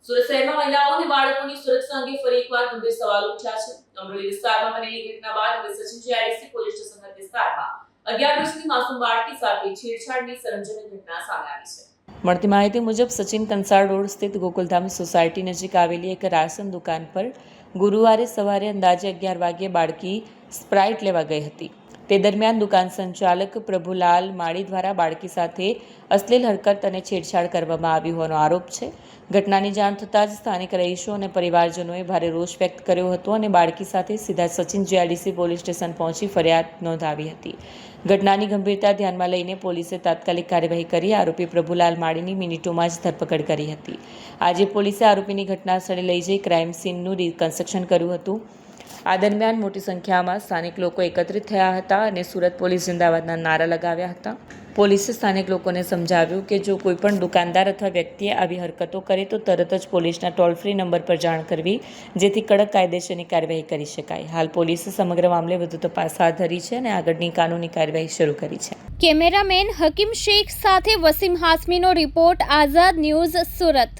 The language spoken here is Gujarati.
સુરત શહેરમાં મહિલાઓ અને બાળકોની સુરક્ષા અંગે ફરી એકવાર ગંભીર સવાલો ઉઠ્યા છે। અમરોલી વિસ્તારમાં બનેલી ઘટના બાદ હવે સચિન જીઆઈડીસી પોલીસ સ્ટેશન હદ વિસ્તારમાં 11 વર્ષની માસૂમ બાળકી સાથે છેડછાડની શરમજનક ઘટના સામે આવી છે। મળતી માહિતી મુજબ સચિન કંસાળ રોડ સ્થિત ગોકુલધામ સોસાયટી નજીક આવેલી એક રાશન દુકાન પર ગુરુવારે સવારે અંદાજે 11 વાગ્યે બાળકી સ્પ્રાઇટ લેવા ગઈ હતી। તે દરમિયાન દુકાન સંચાલક પ્રભુલાલ માળી દ્વારા બાળકી સાથે અશ્લીલ હરકત અને છેડછાડ કરવામાં આવી હોવાનો આરોપ છે। ઘટનાની જાણ થતાં જ સ્થાનિક રહીશો અને પરિવારજનોએ ભારે રોષ વ્યક્ત કર્યો હતો અને બાળકી સાથે સીધા સચિન જીઆઈડીસી પોલીસ સ્ટેશન પહોંચી ફરિયાદ નોંધાવી હતી। ઘટનાની ગંભીરતા ધ્યાનમાં લઈને પોલીસે તાત્કાલિક કાર્યવાહી કરી આરોપી પ્રભુલાલ માળીની મિનિટોમાં જ ધરપકડ કરી હતી। આજે પોલીસે આરોપીની ઘટના સ્થળે લઈ જઈ ક્રાઇમ સીનનું રિકન્સ્ટ્રક્શન કર્યું હતું। આ દરમિયાન મોટી સંખ્યામાં સ્થાનિક લોકો એકત્રિત થયા હતા અને સુરત પોલીસ જિંદાબાદના નારા લગાવ્યા હતા। પોલીસે સ્થાનિક લોકોને સમજાવ્યું કે જો કોઈ પણ દુકાનદાર અથવા વ્યક્તિએ આવી હરકતો કરે તો તરત જ પોલીસના ટોલ ફ્રી નંબર પર જાણ કરવી, જેથી કડક કાયદેસરની કાર્યવાહી કરી શકાય। હાલ પોલીસે સમગ્ર મામલે વધુ તપાસ હાથ ધરી છે અને આગળની કાનૂની કાર્યવાહી શરૂ કરી છે। કેમેરામેન હકીમ શેખ સાથે વસીમ હાસમીનો રિપોર્ટ, આઝાદ ન્યૂઝ, સુરત।